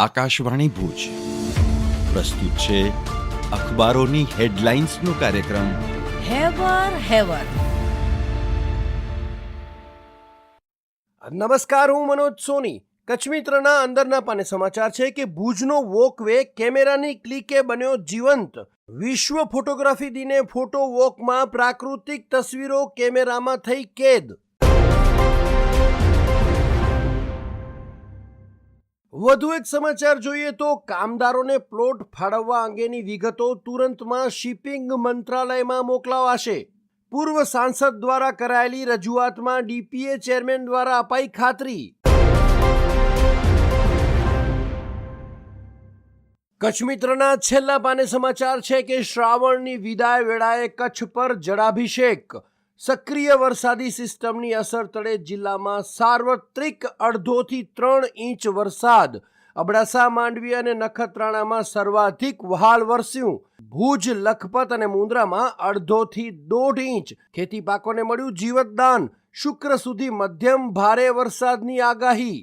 આકાશવાણી ભુજ પ્રસ્તુત છે અખબારોની હેડલાઇન્સનો કાર્યક્રમ હેવર. નમસ્કાર, હું મનોજ સોની. કચ્છ મિત્રના અંદરના પાને સમાચાર છે કે ભુજનો વોકવે કેમેરાની ક્લિકે બન્યો જીવંત. વિશ્વ ફોટોગ્રાફી દિને ફોટો વોકમાં પ્રાકૃતિક તસવીરો કેમેરામાં થઈ કેદ. વધુ એક સમાચાર જોઈએ તો કામદારોને પ્લોટ ફાળવવા અંગેની વિગતો તુરંતમાં શિપિંગ મંત્રાલયમાં મોકલાવાશે. પૂર્વ સાંસદ દ્વારા કરાયેલી રજૂઆતમાં ડીપીએ ચેરમેન દ્વારા અપાઈ ખાતરી. કચ્છ મિત્રના છેલ્લા પાને સમાચાર છે કે શ્રાવણની વિદાય વેળાએ કચ્છ પર જળાભિષેક. સક્રિય વરસાદી સિસ્ટમની અસર તળે જિલ્લામાં સાર્વત્રિક 2.5 થી 3 ઇંચ વરસાદ. અબડાસા, માંડવી અને નખત્રાણામાં સર્વાધિક વહાલ વરસ્યું. ભુજ, લખપત અને મુન્દ્રામાં 1.5 થી 1.5 ઇંચ. ખેતી પાકોને મળ્યું જીવતદાન. શુક્ર સુધી મધ્યમ ભારે વરસાદની આગાહી.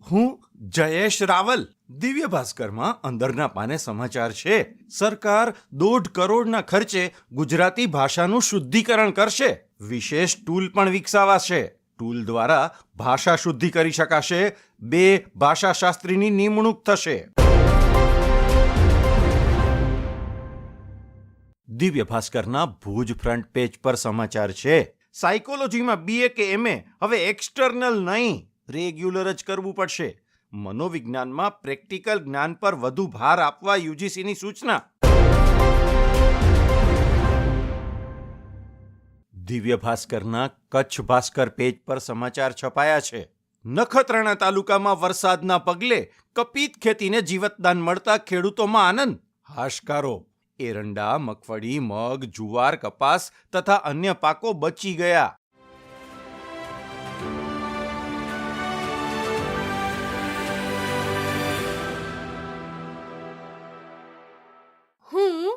હું જયેશ રાવલ. દિવ્ય ભાસ્કરમાં અંદરના પાને સમાચાર છે. સરકાર 1.5 કરોડના ખર્ચે ગુજરાતી ભાષાનું શુદ્ધિકરણ કરશે. વિશેષ ટૂલ પણ વિકસાવાશે. ટૂલ દ્વારા ભાષા શુદ્ધિ કરી શકાશે. 2 ભાષાશાસ્ત્રીની નિમણૂક થશે. દિવ્ય ભાસ્કરના ભુજ ફ્રન્ટ પેજ પર સમાચાર છે. સાયકોલોજીમાં BA કે MA હવે એક્સટર્નલ નહીં, રેગ્યુલર જ કરવું પડશે. મનોવિજ્ઞાનમાં પ્રેક્ટિકલ જ્ઞાન પર વધુ ભાર આપવા યુજીસીની સૂચના. દિવ્ય ભાસ્કરના કચ્છ ભાસ્કર પેજ પર સમાચાર છપાયા છે. નખત્રાણા તાલુકામાં વરસાદના પગલે કપિત ખેતીને જીવતદાન મળતા ખેડૂતોમાં આનંદ. હાશકારો. એરંડા, મગફળી, મગ, જુવાર, કપાસ તથા અન્ય પાકો બચી ગયા. હું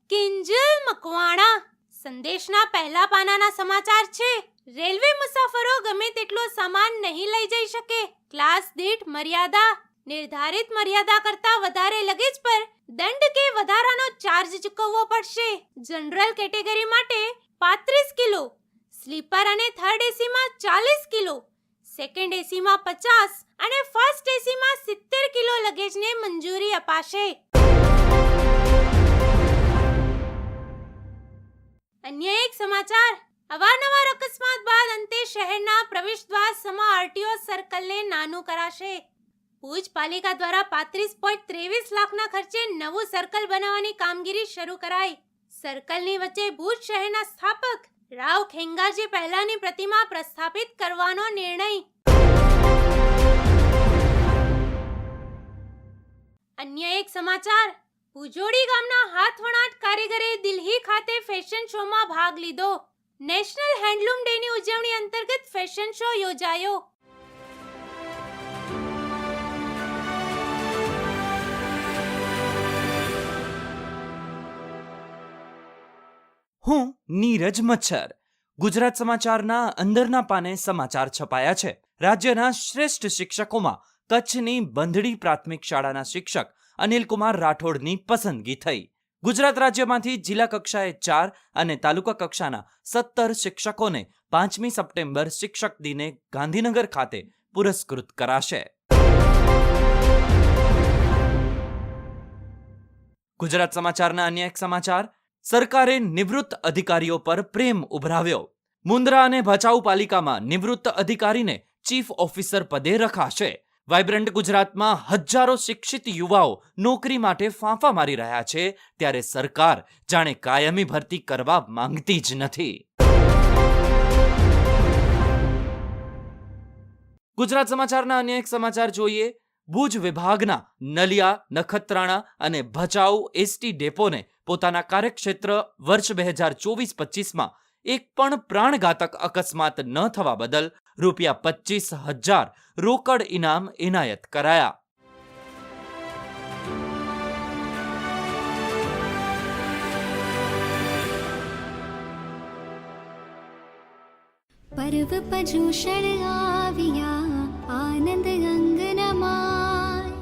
કિંજલ મકવાણા. સંદેશના પહેલા પાનાના સમાચાર છે. રેલવે મુસાફરો ગમે તેટલો સામાન નહીં લઈ જઈ શકે. ક્લાસ દીઠ મર્યાદા. નિર્ધારિત મર્યાદા કરતા વધારે લગેજ પર દંડ કે વધારાનો ચાર્જ ચૂકવવો પડશે. જનરલ કેટેગરી માટે 35 કિલો, સ્લીપર અને થર્ડ એસીમાં 40 કિલો, સેકન્ડ એસીમાં 50 અને ફર્સ્ટ એસીમાં 70 કિલો લગેજને મંજૂરી અપાશે. અન્ય એક સમાચાર. અવારનવાર અકસ્માત બાદ અંતે શહેરના પ્રવેશદ્વાર સમા આરટીઓ સર્કલને નાનું કરાશે. ભુજ પાલિકા દ્વારા 35.23 લાખના ખર્ચે નવું સર્કલ બનાવવાની કામગીરી શરૂ કરાઈ. સર્કલની વચ્ચે ભુજ શહેરના સ્થાપક રાવ ખેંગારજી પહેલાની પ્રતિમા પ્રસ્થાપિત કરવાનો નિર્ણય. અન્ય એક સમાચાર. ભુજોડી ગામના હાથવણાટ કારીગરે દિલ્હી ખાતે ફેશન શોમાં ભાગ લીધો. નેશનલ હેન્ડલૂમ ડેની ઉજવણી અંતર્ગત ફેશન શો યોજાયો. હું નીરજ મચ્છર. ગુજરાત સમાચારના અંદરના પાને સમાચાર છપાયા છે. રાજ્યના શ્રેષ્ઠ શિક્ષકોમાં કચ્છની બંધડી પ્રાથમિક શાળાના શિક્ષક અનિલકુમાર રાઠોડની પસંદગી થઈ. ગુજરાત રાજ્યમાંથી જિલ્લા કક્ષાએ 4 અને તાલુકા કક્ષાના 17 શિક્ષકોને 5મી સપ્ટેમ્બર શિક્ષક દિને ગાંધીનગર ખાતે પુરસ્કૃત કરાશે. ગુજરાત સમાચારના અન્ય એક સમાચાર. સરકારે નિવૃત્ત અધિકારીઓ પર પ્રેમ ઉભરાવ્યો. મુન્દ્રા અને ભચાઉ પાલિકામાં નિવૃત્ત અધિકારીને ચીફ ઓફિસર પદે રખાશે. વાઇબ્રન્ટ ગુજરાતમાં હજારો શિક્ષિત યુવાઓ નોકરી માટે ફાંફા મારી રહ્યા છે, ત્યારે સરકાર જાણે કાયમી ભરતી કરવા માંગતી જ નથી. ગુજરાત સમાચારના અન્ય એક સમાચાર જોઈએ. ભુજ વિભાગના નલિયા, નખત્રાણા અને ભચાઉ એસટી ડેપોને પોતાના કાર્યક્ષેત્ર વર્ષ 2024-25માં એક પણ પ્રાણઘાતક અકસ્માત ન થવા બદલ ₹25,000 રોકડ ઇનામ એનાયત કરાયા. પર્વ પર્યુષણ આવ્યા આનંદ અંગનમાય.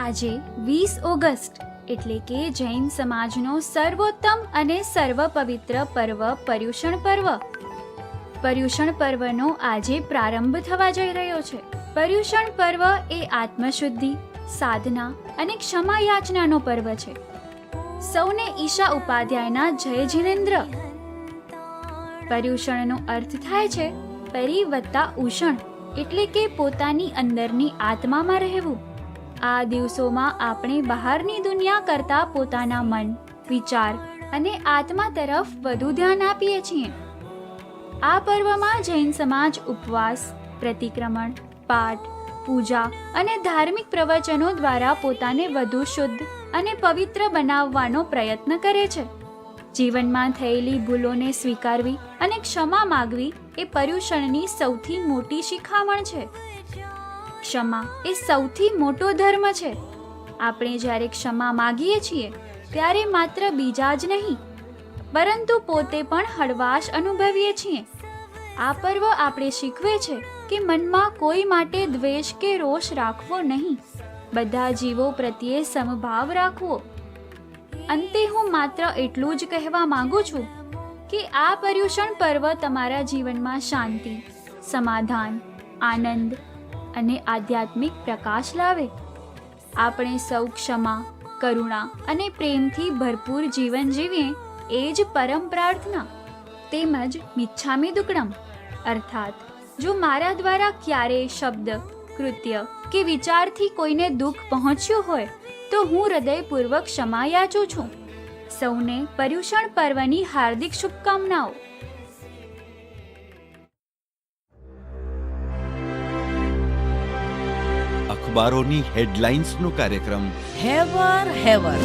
આજે 20 ઓગસ્ટ એટલે કે જૈન સમાજનો સર્વોત્તમ અને સર્વ પવિત્ર પર્વ પર્યુષણ પર્વ. પર્યુષણ પર્વનો આજે પ્રારંભ થવા જઈ રહ્યો છે. પર્યુષણ પર્વ એ આત્મશુદ્ધિ, સાધના અને ક્ષમા યાચનાનો પર્વ છે. સૌને ઈશા ઉપાધ્યાયના જય જિનેન્દ્ર. પર્યુષણનો અર્થ થાય છે પરી વત્તા ઉષણ એટલે કે પોતાની અંદરની આત્મામાં રહેવું. આ દિવસોમાં આપણે બહારની દુનિયા કરતાં પોતાના મન, વિચાર અને આત્મા તરફ વધુ ધ્યાન આપીએ છીએ. આ પર્વમાં જૈન સમાજ ઉપવાસ, પ્રતિક્રમણ, પાઠ, પૂજા અને ધાર્મિક પ્રવચનો દ્વારા પોતાને વધુ શુદ્ધ અને પવિત્ર બનાવવાનો પ્રયત્ન કરે છે. જીવનમાં થયેલી ભૂલોને સ્વીકારવી અને ક્ષમા માગવી એ પર્યુષણની સૌથી મોટી શિખામણ છે. ક્ષમા એ સૌથી મોટો ધર્મ છે. આપણે જ્યારે ક્ષમા માગીએ છીએ ત્યારે માત્ર બીજા જ નહીં પરંતુ પોતે પણ હળવાશ અનુભવીએ છીએ. આ પર્વ આપણે શીખવે છે કે મનમાં કોઈ માટે દ્વેષ કે રોષ રાખવો નહીં, બધા જીવો પ્રત્યે સમભાવ રાખવો. અંતે હું માત્ર એટલું જ કહેવા માંગુ છું કે આ પર્યુષણ પર્વ તમારા જીવનમાં શાંતિ, સમાધાન, આનંદ અને આધ્યાત્મિક પ્રકાશ લાવે. આપણે સૌ ક્ષમા, કરુણા અને પ્રેમથી ભરપૂર જીવન જીવીએ એ જ પરમ પ્રાર્થના. તેમજ મિચ્છામિ દુક્કડમ અર્થાત જો મારા દ્વારા ક્યારેય શબ્દ, કૃત્ય કે વિચારથી કોઈને દુઃખ પહોંચ્યું હોય તો હું હૃદયપૂર્વક ક્ષમા યાચું છું. સૌને પર્યુષણ પર્વની હાર્દિક શુભકામનાઓ. અખબારોની હેડલાઇન્સનો કાર્યક્રમ હેવર હેવર